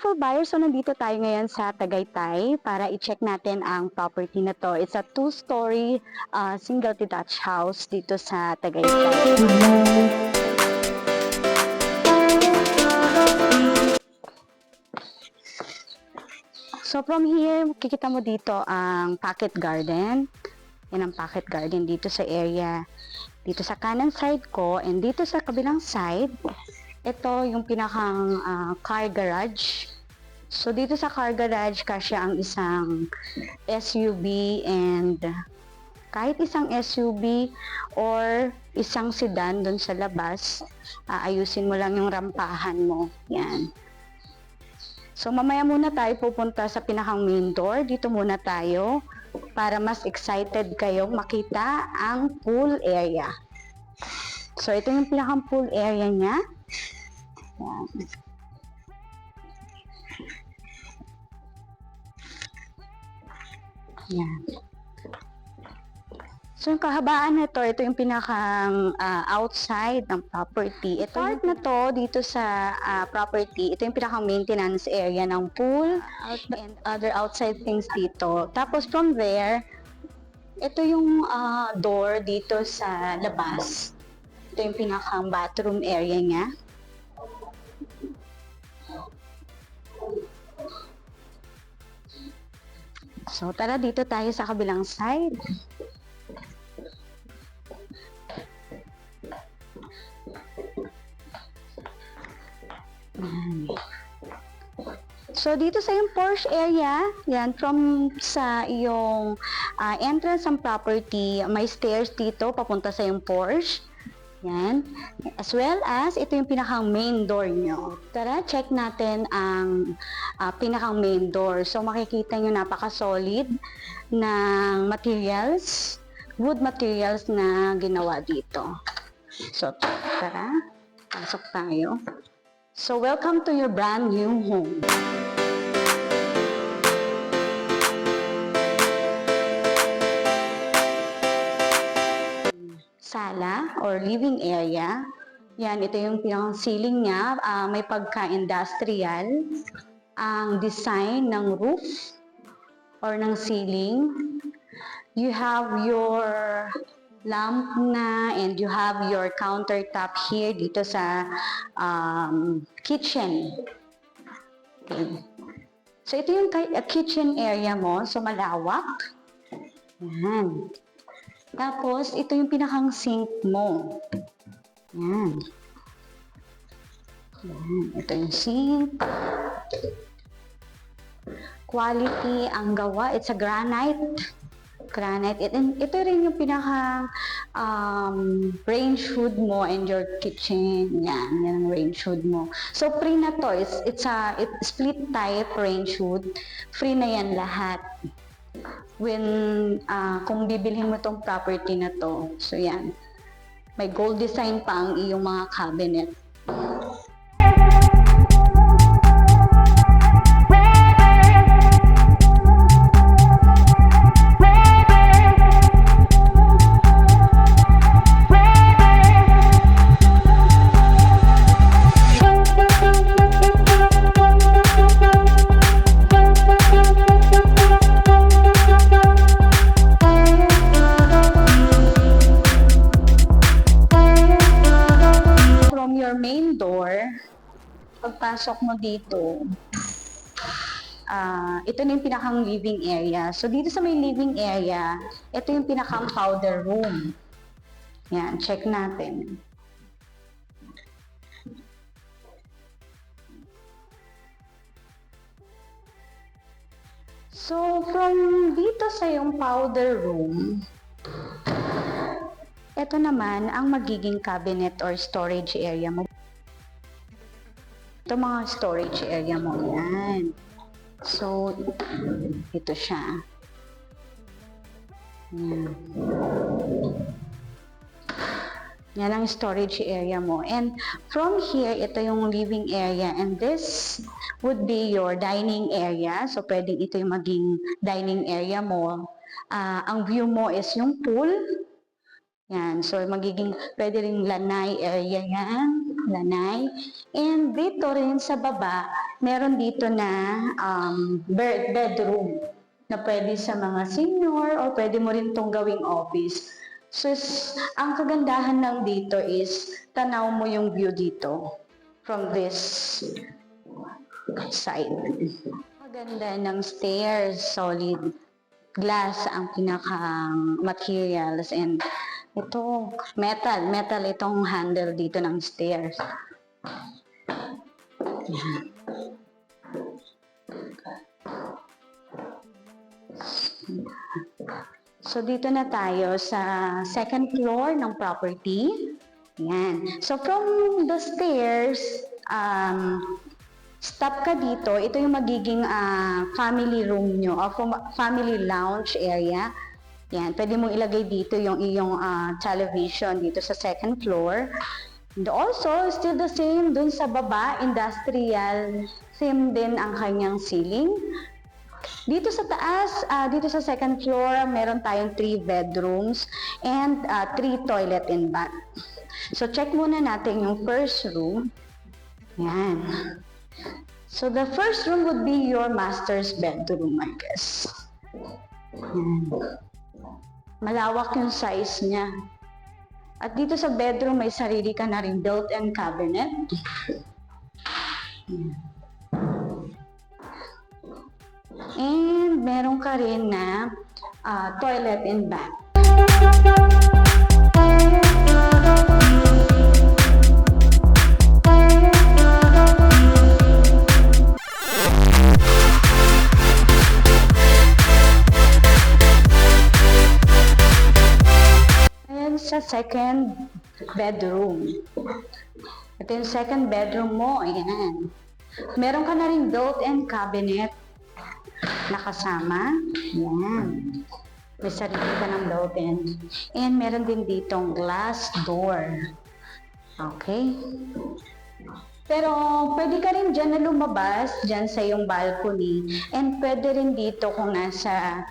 beautiful buyers, so nandito tayo ngayon sa Tagaytay para i-check natin ang property na to. It's a two-story single detached house dito sa Tagaytay. So from here, kikita mo dito ang pocket garden. Yan ang pocket garden dito sa area. Dito sa kanan side ko and dito sa kabilang side, ito yung pinakang car garage. So dito sa car garage, kasya ang isang SUV and kahit isang SUV or isang sedan doon sa labas, ayusin mo lang yung rampahan mo. Yan. So mamaya muna tayo pupunta sa pinakang main door. Dito muna tayo para mas excited kayong makita ang pool area. So ito yung pinakang pool area niya. Yan. Yan. So yung kahabaan nito, ito yung pinakang outside ng property. Ito part na to dito sa property, ito yung pinakang maintenance area ng pool and other outside things dito. Tapos from there, ito yung door dito sa labas. Ito yung pinakang bathroom area niya. So, tara dito tayo sa kabilang side. So, dito sa yung porch area, yan, from sa iyong entrance ng property, may stairs dito, papunta sa yung porch. Yan. As well as, ito yung pinakang main door nyo. Tara, check natin ang pinakang main door. So, makikita nyo napaka-solid ng materials, wood materials na ginawa dito. So, tara, pasok tayo. So, welcome to your brand new home. Sala or living area. Yan, ito yung pinakang ceiling niya. May pagka-industrial. Ang design ng roof or ng ceiling. You have your lamp na and you have your countertop here dito sa kitchen. Okay. So, ito yung kitchen area mo. So, malawak. Yan. Tapos, ito yung pinakang sink mo. Yan. Yan. Ito yung sink. Quality ang gawa. It's a granite. Granite. Ito rin yung pinakang range hood mo and your kitchen. Yan. Yan ang range hood mo. So, free na to. It's split type range hood. Free na yan lahat. Kung bibilhin mo tong property na to, so yan, may gold design pa ang iyong mga cabinet. Pagpasok mo dito, ito na yung pinakang living area. So, dito sa may living area, ito yung pinakang powder room. Yan, check natin. So, from dito sa yung powder room, ito naman ang magiging cabinet or storage area mo. Ito mga storage area mo. Yan. So, ito siya. Yan. Yan ang storage area mo. And from here, ito yung living area. And this would be your dining area. So, pwedeng ito yung maging dining area mo. Ang view mo is yung pool. Yan, so magiging pwede rin lanay area yan, lanay. And dito rin sa baba, meron dito na bedroom na pwede sa mga senior or pwede mo rin tong gawing office. So, ang kagandahan lang dito is tanaw mo yung view dito from this side. Maganda ng stairs, solid glass ang pinakang materials, and ito metal itong handle dito ng stairs. So dito na tayo sa second floor ng property. Yan. So from the stairs, stop ka dito. Ito yung magiging family room nyo or family lounge area. Yan. Pwede mong ilagay dito yung iyong television dito sa second floor. And also, still the same dun sa baba, industrial. Same din ang kanyang ceiling. Dito sa taas, dito sa second floor, meron tayong 3 bedrooms and 3 toilet and bath. So, check muna natin yung first room. Yan. So, the first room would be your master's bedroom, I guess. Yan. Malawak yung size niya. At dito sa bedroom, may sarili ka na rin built-in cabinet. Yan. And meron ka rin na toilet and bath. And sa second bedroom. Ito yung second bedroom mo. Ayan. Meron ka na rin built-in cabinet nakasama. Yan. May sarili ka ng built-in. And meron din ditong glass door. Okay? Pero pwede ka rin dyan na lumabas, dyan sa yung balcony. And pwede rin dito kung nasa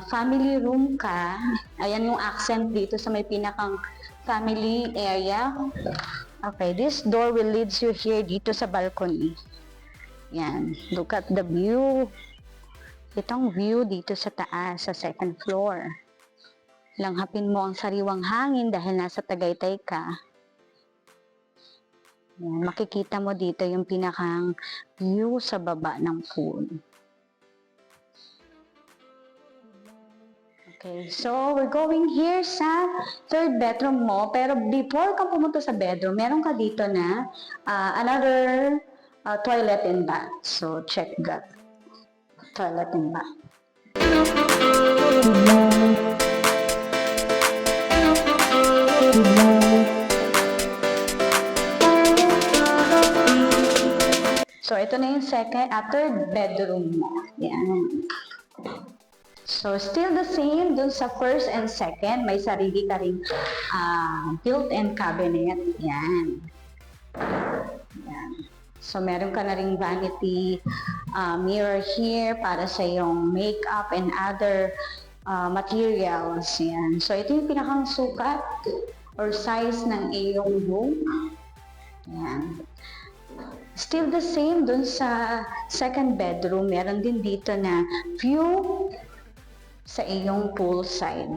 family room ka. Ayan yung accent dito sa may pinakang family area. Okay, this door will lead you here dito sa balcony. Yan. Look at the view. Itong view dito sa taas, sa second floor. Langhapin mo ang sariwang hangin dahil nasa Tagaytay ka. Yan, makikita mo dito yung pinakang view sa baba ng pool. Okay, so we're going here sa third bedroom mo. Pero before ka pumunta sa bedroom, meron ka dito na another toilet and bath. So check that. Toilet and bath. So, ito na yung third bedroom mo. Yan. So, still the same dun sa first and second. May sarili ka rin built-in cabinet. Yan. Yan. So, meron ka na ring vanity mirror here para sa yung makeup and other materials. Yan. So, ito yung pinakang sukat or size ng iyong room. Yan. Still the same dun sa second bedroom. Meron din dito na view sa iyong pool side.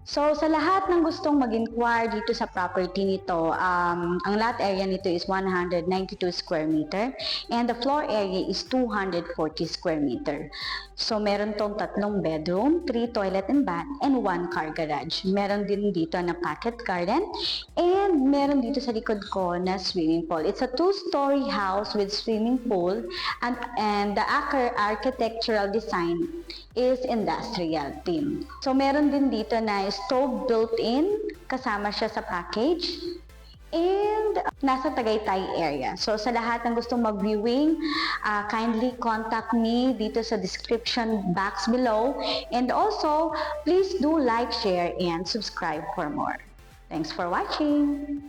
So, sa lahat ng gustong mag-inquire dito sa property nito, ang lot area nito is 192 square meter and the floor area is 240 square meter. So, meron tong 3 bedroom, 3 toilet and bath, and 1 car garage. Meron din dito na pocket garden and meron dito sa likod ko na swimming pool. It's a 2-story house with swimming pool and the architectural design is industrial theme. So, meron din dito na stove built-in, kasama siya sa package, and nasa Tagaytay area. So, sa lahat ng gustong mag-viewing, kindly contact me dito sa description box below. And also, please do like, share, and subscribe for more. Thanks for watching!